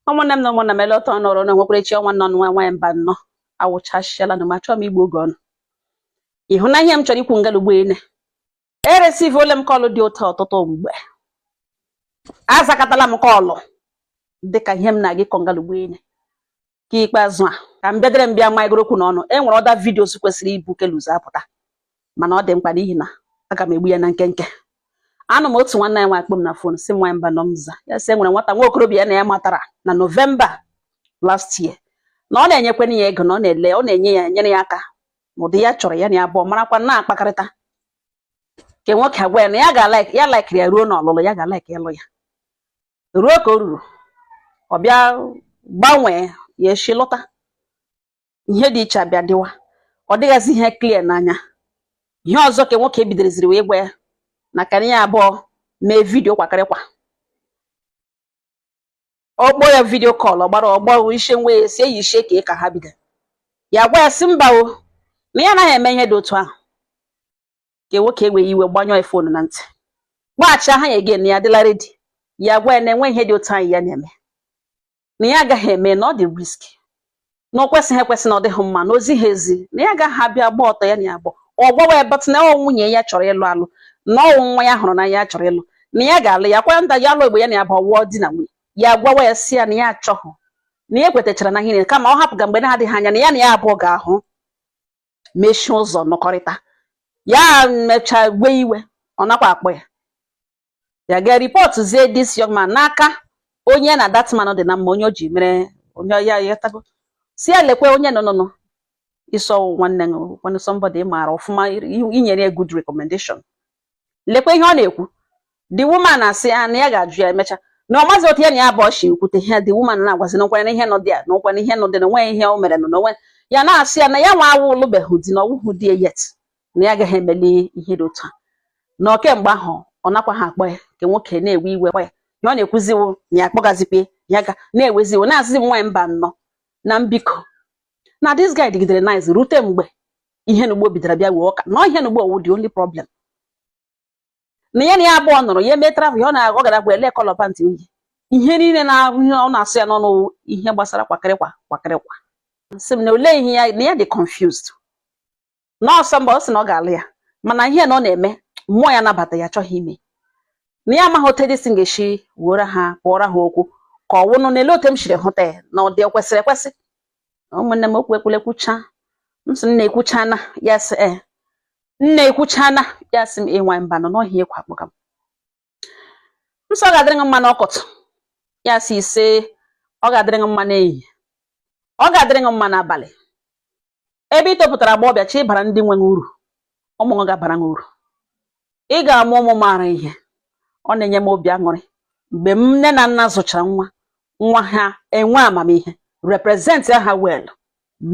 ụmụnne m na ụmụnna m eleta ọnọrọ na nwekwarechi ọnwa nọ nwa nwaanyị mba nnọ awụchasịala na ma chọọ m igbu oge ọnụ ịhụ na ihe m chọrọ ikwu ngalugbo ene eresivuole m kọlụ dị ụtọ ọtụtụ mgbe azakatala m kọlụ dịka ihe m na-agị kọ ngalugbo ene ka ikpeazụ a ka m bịadere m bịa ma igoro okwu n'ọnụ enwere ọda vidios kwesịrị ibu keluzi apụta mana ọ dị mkpa n'ihi na aga m egbu ya na nkenke anụ m otu nwanne ya nwa akpọ m na fon si nwa mba nọ m za ya sị enwere nwata nwa okorobịa na ya matara na November last year na ọ na-enyekwana ya ego na ọ na-ele ọ na-enye ya nyere ya aka n'ụdị ya chọrọ ya na abụọ marakwa na-akpakarịta ke nwoke agwa ya na ya ga-like ya likiri ya ruo n'ọlụlụ ya ga-like ịlụ ya ruo ka o ruru ọ bịa gbanwee ya echi lọta ihe dị iche abịa dịwa ọ dịghịzi ihe clear n'anya ihe ọzọ ka nwoke bidoreziri wee gwa ya na ka ya abụọ mee vidio kwakarịkwa ọkpọ ya vidio kọl ọgbara ishe nwe si eyi ishe ka ha bido ya gwa ya si mba o na ya anaghị eme ihe dị otu ahụ ka nwoke enweghị iwe gbanyụọ fonu na ntị gbaghachi aha ya egen ya adịla redi ya gwa ya na enwe ihe dị otu ahụ ya na-eme na ya agaghị eme na ọ dị riski na o kwesịghị ekwesị na ọ dịghị mma na ozi ha ezi na ya agaghị abịa gba ọtọ ya na ya bụ ọ gbawa ya bat na nwunye ya chọrọ ịlụ alụ na ọnwụ nwa ya hụrụ na ya chọrọ ịlụ na ya ga-alụ ya kwa nda ya alụ egbe ya na ya bụ ọwụọ di na nwunye ya gwawa ya si ya na ya achọghị na ya ekwetachara na ihe kama ọ hapụga mgbe na-adịghị anya na ya abụọ ga-ahụ mechie ụzọ nọkọrịta ya mechaa gwe iwe ọ nakwa akpọ ya ga ripọtụ zie this young man n'aka onye na that man dị na mma onye o ji mere onye ya yatago si ya lekwe onye nọ ịsọ nwanne when somebody maara ọfụma inyere ya good recommendation lekwe ihe ọ na-ekwu the woman asị ya na ya ga-ajụ ya emecha na ọ mazi otu ya na ya abụọ shi ekwute ihe the woman na-agwazi n'okwana na ihe nọ dị ya n'okwana na ihe nọ dị na nwe ihe o mere n'onwe ya na-asị ya na ya nwa awụ lụbeghị di na ọwụhụ di yet na ya agaghị emeli ihe dị otu a na ọkemgbe ahụ ọ nakwa ha akpọ ya ka nwoke na-ewe iwe kpọ ya ihe ọ na-ekwuziwo na ya akpọgazikwe ya ga na-eweziwo na-asịzi nwa mba nnọ na mbiko na this guy dịgidere nice rute mgbe ihe n'ugbo bidoro bịa wee ọka na ihe n'ugbo owu the only problem na ya na ya abụọ nọrọ ya eme travel ọ na-agọ gara gwa ele kọlọpantị uyi ihe niile na ọ na-asụ ya n'ọnụ ihe gbasara kwakịrịkwa sị m na ole ihe ya na ya dị confused nọọsọ mgbe ọ sị na ọ ga-alụ ya mana ihe na ọ na-eme mmụọ ya nabata ya achọghị ime na ya amaghị otu esi ga-esi were ha kpọrọ ha okwu ka ọ wụnụ n'ele otu m siri hụta ya na ọ dị kwesịrị ekwesị ụmụnne m okwu ekwulekwucha m sị nna ekwuchana ya sị nna ekwuchana ya sị m ịnwa mba nọ n'ọhịa ekwu akpọga m sọ ọ ga-adịrị m mma n'ọkọtụ ya sị ise ọ ga-adịrị m mma n'ehihie ọ ga-adịrị m mma n'abalị ebe ị topụtara agba ọbịa chi ịbara ndị nwe uru ụmụ m ga-abara m uru ị ga-amụ ụmụ maara ihe ọ na-enye m obi aṅụrị mgbe m nne na nna zụchara nwa ha enwe amamihe represent ha well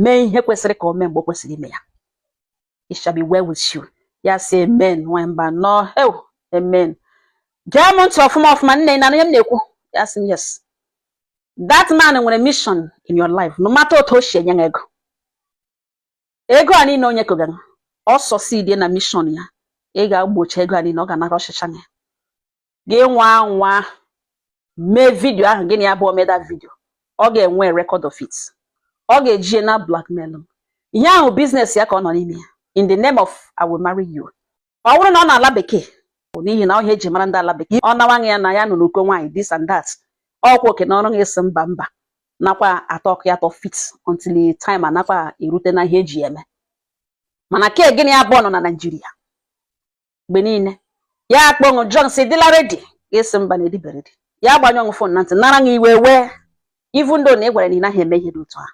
mee ihe kwesịrị ka o mee mgbe o kwesịrị ime ya it shall be well with you ya sị amen nwamba nọ amen gee m ntị ọfụma nne na ihe m na-ekwu ya sị yes that man nwere mission in your life no matter otu o si enye ego a niile onye kogara ọsọ si na mission ya ị ga-egbochi ego a niile ọ ga-anara ọchịcha ya gị nwa mee vidio ahụ gịnị ya bụ meda vidio ọ ga-enwe record of it ọ ga-eji na blackmail m ihe ahụ biznes ya ka ọ nọ n'ime ya in the name of I will marry you ọ bụrụ na ọ na-ala bekee n'ihi na ọhịa eji mara ndị ala bekee ọ nawaghị ya na ya nọ n'uko nwaanyị this and that ọkwa oke na ọrụ ga-esi mba nakwa atọ fit until time anakwa erute na ihe eji eme mana ke gịnị abụọ nọ na Naịjirịa mgbe niile ya akpọṅụ John si dịla ready esi mba na ediberedi ya gbanyụ fon na ntị nara gị iwe wee even though na ị gwara na ị naghị eme ihe dị otu a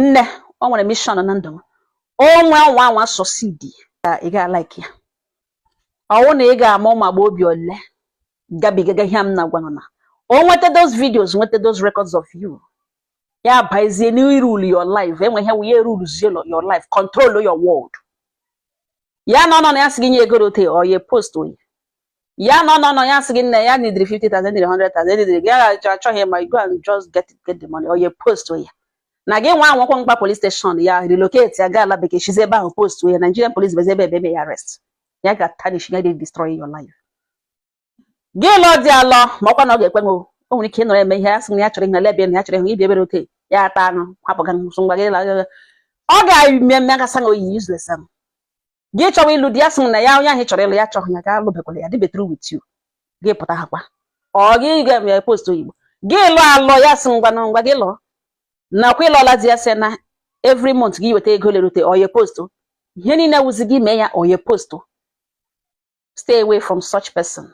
nne ọ nwere mission na ndụ m onwe ọnwa sọsidi ka ị ga-like ya ọwụ na ị ga-ama ụmụ agba obi ole gabigaga ihe m na-agwanụ na o nweta those videos nweta those records of you ya baizie n'irule your life enwe ihe wuye rulezie your life control your world ya nọ na ya sị gị nye ego rote ọ ya post oyi ya nọ ya sị gị nne ya nidiri 50,000 nidiri 100,000 nidiri gị achọghị ma go and just get the money ọ ya post oyi na gị nwa anwakwa mkpa police station ya relocate ya gaa ala bekee chizi ebe ahụ post oyi Nigerian police bezi ebe ya arrest ya ga-tarnish ya destroy your life gị lọ dị alọ ma ọkwa na ọ ga-ekwe o nwere ike ịnọrọ eme ihe asị na ya chọrọ ihe lebe na ya chọrọ ihe ibi ebere ote ya ata anụ hapụga nso ngwa gị la ọ ga-eme mme aka sanga oyi useless am gị chọrọ ịlụ di ya sị na ya onye ahụ chọrọ ịlụ ya chọrọ ya ga alụbekwala ya dị true with you gị pụta ha kwa ọ gị ga-eme post oyibo gị lụọ alọ ya sị ngwa gị lụọ nakwa ịlọla di ya sị na every month gị weta ego lerute oye post ihe niile wụzi gị mee ya oye post. Stay away from such person.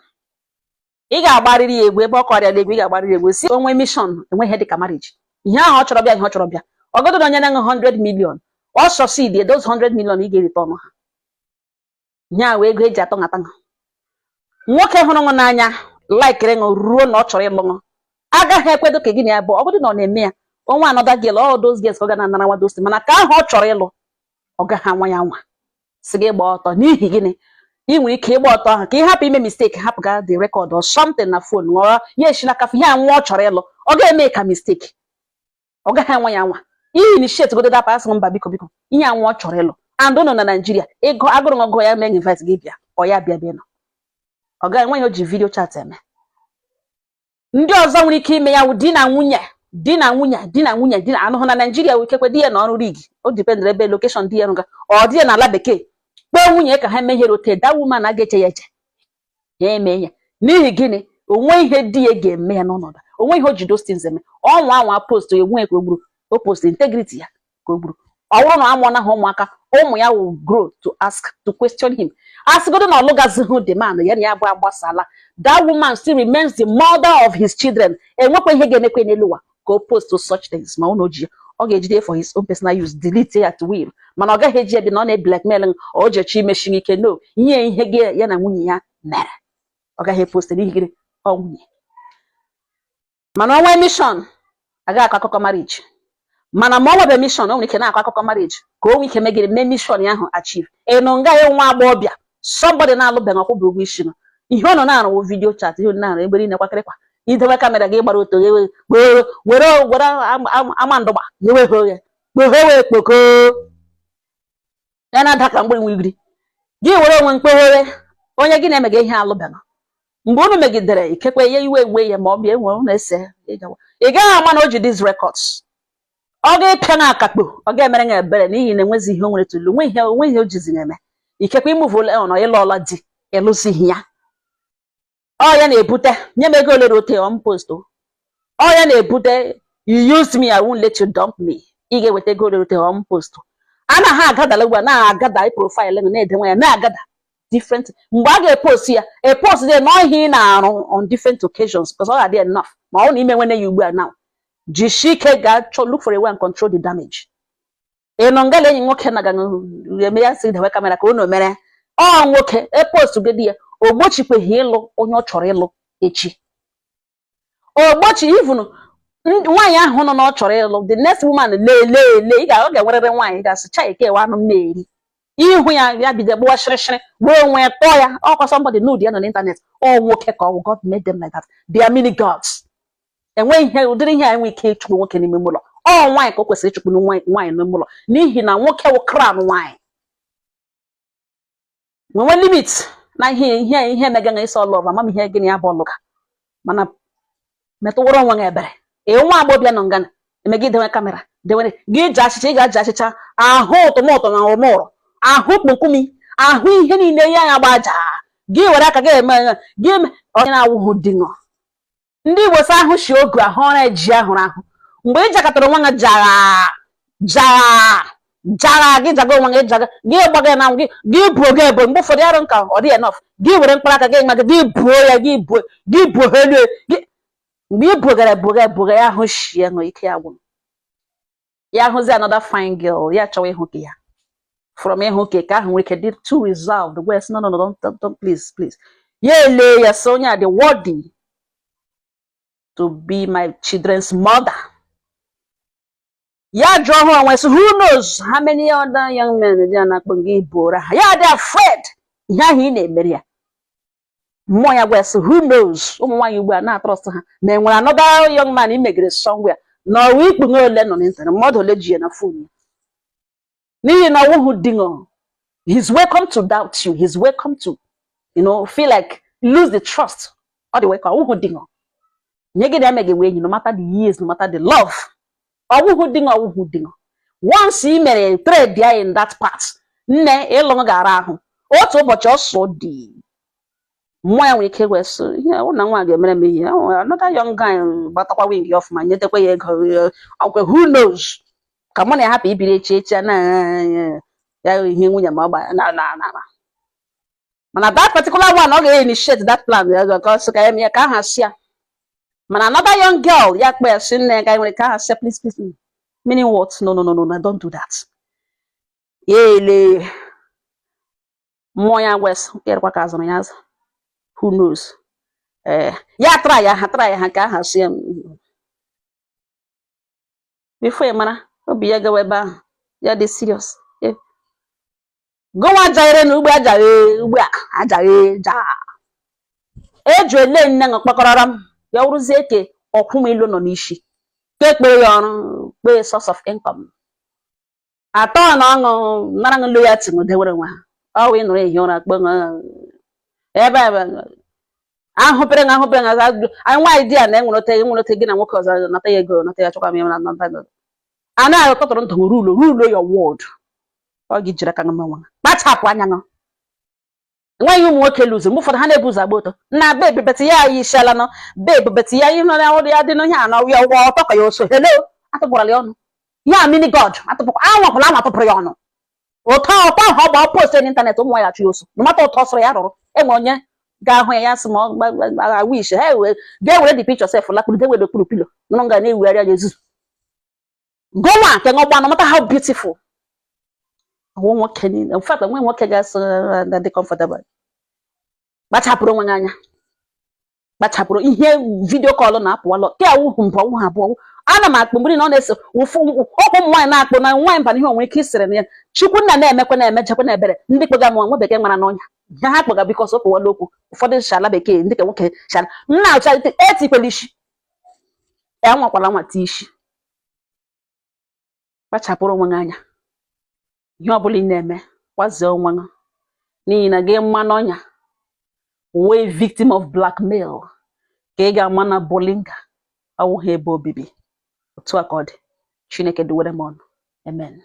Ị ga-agbarịrị ya egwu ebe ọ kọrịa egwu ị ga-agbarịrị egwu si onwe mission enweghị dị ka marriage ihe ahụ ọ chọrọ bịa ihe ọ chọrọ bịa ọgọdụ na onye na 100 million ọ succeed those 100 million ị ga-erite ọnụ ha nye ahụ ego eji atọ ngata nwoke hụrụ nụ n'anya laikere ṅụ ruo na ọ chọrọ ịlụ ṅụ agaghị ekwedo ka gị na ya bụ ọgọdụ na ọ na-eme ya onwe anọda gị all those girls ka ọ ga na-anara nwa dosti mana ka ahụ ọ chọrọ ịlụ ọ gaghị anwa ya nwa si gị gba ọtọ n'ihi gịnị ị nwere ike ịgba ọtọ ahụ ka ị hapụ ime mistake hapụ ga the record or something na phone ṅụọ ya esi n'aka ihe anwa ọ chọrọ ịlụ ọ ga-eme ka mistake ọ gaghị anwa ya nwa ihe initiate godo dapa asị mba biko ihe anwa ọ chọrọ ịlụ and ụnọ na Nigeria ego agụrụ ọgụ ya mee invite gị bịa ọ ya bịa nọ ọ gaghị enwe ihe o ji video chat eme ndị ọzọ nwere ike ime ya wụ di na nwunye anụhụ na Nigeria wụ ikekwe di ya na ọrụ rig o dependere ebe location di ya rụga ọ di ya na ala bekee kpọọ nwunye ka ha meghere ote that woman aga-eche ya eche ya eme ya n'ihi gịnị onwe ihe di ya ga-eme ya n'ọnọdụ onwe ihe o ji those things eme ọnwa anwa post enwe ka o gburu o post integrity ya ka o gburu ọ bụrụ na amụọ na ha ụmụaka ụmụ ya will grow to question him asịgodo na ọlụgazighị demand ya na ya bụ agbasala that woman still remains the mother of his children enwekwa ihe ga-emekwe n'elu ụwa ka o post to such things ma ọ ji ọ ga-ejide for his own personal use delete ya at will mana ọ gaghị eji ebe na ọ na-blackmail o jechi imechi ike no ihe gị ya na nwunye ya mere ọ gaghị post n'ihi gịnị ọ nwunye mana onwe mission agaghị akọ akụkọ marriage mana ma ọ nwebe mission o nwere ike na-akọ akụkọ marriage ka o nwee ike megide mee mission ya ahụ achieve ịnụ nga ya nwa agbọghọbịa somebody na-alụbeghị ọkwụbụ ụgwọ isi nọ ihe ọ nọ na-arụ video chat ihe ọ na-arụ egberi na-ekwakịrịkwa idewe kamera gị gbara oto were ama ndụgba yewehe oghe kpoghewe kpoko ya na-ada ka mgbe nwigiri gị were onwe mkpoghere onye gị na-emega ihe alụbeghị mgbe unu megidere ikekwe ya iwe ya ma ọ bịa enwe na-ese ị gaghị ama na o ji these records ọ ga-epịa na akakpo ọ ga-emere ya ebere n'ihi na enwezi ihe o nwere tụlu onwe ihe o jizi eme ikekwe imuvụla ọ nọ ịlọọla di ịlụzighị ya ọ ya na-ebute nye m ego olere ote on post ọ ya na-ebute you use me I won't let you dump me ị ga-eweta ego olere ote on post anaghị agadala ugbu a na-agada profile na-edenwe ya na-agada different mgbe a ga-epost ya epost dị n'ihe ị na-arụ on different occasions because ọ ga-adị enough ma ọ na ime nwene ya ugbu a now jishike ga-achọ look for a way and control the damage ịnọ ngala enyi nwoke na ga-eme ya si dewe kamera ka unu mere ọ nwoke epost gị ya ogbochikweghị ịlụ onye ọ chọrọ ịlụ echi ogbochi even nwaanyị ahụ nọ na ọ chọrọ ịlụ the next woman lee ị ga-enwerịrị nwaanyị ga-asịcha ikewa anụ m na-eri ihu ya bido gbawa shịrịshịrị wee nwee tọọ ya ọkwa somebody nude ya nọ n'intanet ọ nwoke ka ọ God made them like that they are mini gods enweghị ihe ụdịrị ihe a enwe ike ịchụpụ nwoke n'ime ụlọ ọ nwaanyị ka o kwesịrị ịchụpụ nwaanyị n'ime ụlọ n'ihi na nwoke wụ crown nwaanyị nwe limit na ihe mega na ịsọ lọv amam ihe gịnị ya bụ ọlụga mana metụwara onwe ya ebere nwa agbọbịa nọ ngana emegidewe kamera dewere gị ji achịcha ị ga-aji achịcha ahụ ụtụmụtụ na ụmụrụ ahụ kpokumi ahụ ihe niile ya ya gbaja gị were aka gị eme gị onye na-awụhụ dịṅọ ndị Igbo sị ahụ shi ogu ahụ ọra eji ahụrụ ahụ mgbe ị jakọtara nwa gị jara gị jaga onwe gị jaga gị gbaga na gị buo gị ebo mgbe ụfọdụ arụ nka ọ dị enough gị were mkpụrụ aka gị maga gị buo ya gị buo helu mgbe ị bugara ya ahụ shie nọ ike ya gwụrụ ya hụzi another fine girl ya chọwa ịhụ ka ya from ịhụ ka ahụ nwere ike dị too reserved wes no don't please ya ele ya so onye a dị worthy to be my children's mother. Ya draw her onwe so who knows how many other young men they na kpungi bora. Ya they afraid. Ya hi na-emere ya. Mmụọ ya gwa so who knows. Ụmụ nwaanyị ugbu a na trust ha. Na enwere another young man imegre somewhere. Na we ikpunge ole nọ n'internet. Mmadụ ole ji ya na phone. N'ihi na wo dingo. He's welcome to doubt you. He's welcome to feel like lose the trust. All the way ka wo dingo. nye gị na emege wenyi no matter the years, no matter the love. Ọwụhụ ding. Once you mere trade there in that part, nne ịlụ gara ahụ. Otu ụbọchị ọsọ dị. Mmụọ ya nwere ike wee sị, ihe ọ na nwa ga-emere m ihe. Another young guy gbatakwa wing off ma nyetekwa ya ego. Who knows? Ka mụ na ya hapụ ibiri echi na ya ihe nwunye ma ọ gba na. Mana that particular one, ọ ga-initiate that plan because ka ya ka ha si ya. Mana another young girl, ya kpe si nne ka nwere ka ha si please. Meaning what? No, don't do that. Yele. Mmụọ ya wes, kerkwa ka azụrụ ya azụ. Who knows? Ya try ha ka ha si before you mana obi ya gawa ebe ahụ ya dị serious. Go ajaire na ugbo ajaghị ja. Eju ele nne ngakpakọrọra m ya wụrụzie ke ọkwụm ilu nọ n'isi. Ke kpere ya ọrụ kpee source of income. Atọ na ọṅụ nara ng loyalty ngdewere nwa. Ọ wee nụrụ ehi ụra kpọ ebe ahụpere anyị nwa idea na enwerote gị na nwoke ọzọ nata ya ego nata ya chọkwa m na nata. Ana akọtọrọ ntụ rule your word. Ọ gị jira ka nwa. Kpachapụ anya ngọ. Enweghị ụmụ nwoke luzu mgbe ụfọdụ ha na-ebuzo agba ụtọ. Na babe beti ya isiala nọ. Babe beti ya ihe nọ na ya dị n'ihe anọ ya ụgwọ ọtọ ka ya oso. Hello, atụpụrụ ya ọnụ. Ya mini god atụpụrụ anwapụla atụpụrụ ya ọnụ. Ụtọ ha gba post n'ịntanetị ụmụ ya achụ oso. Mata ụtọ sọrọ ya rụrụ. Enwe onye ga-ahụ ya sị ma wish ha ga-ewere the picture self lakpụrụ dewere okpuru pilo nọ ga na-ewugharị ya ezuzu. Go on, can go no matter how beautiful. Nwoke in fact, when nwoke ga-asị na dị comfortable. Gbachapụrụ nwa anya. Gbachapụrụ ihe video call na-apụ alọ. Ke awụhụ mbọ awụ ha abụọ. Ana m akpụ mbiri na ọ na-eso ụkwụ nwaanyị na-akpụ na nwaanyị mba ihe onwe ike isiri na ya. Chukwunna na-emekwa na-emejekwa na ebere. Ndị kpega m nwa bekee mara n'ọnya. Ha kpega because okwu wala okwu. Ụfọdụ shala bekee ndị ka nwoke shala. Nna ọcha etikwela isi. Nwakwala nwata isi. Gbachapụrụ onwe anya. Ihe ọbụla ị na-eme kwazie onwe gị n'ihi na gị mma n'ọnya wee victim of blackmail ka ị ga-ama na Bolinga awụghị ebe obibi. Otu a ka ọ dị. Chineke duwere m ọnụ. Amen.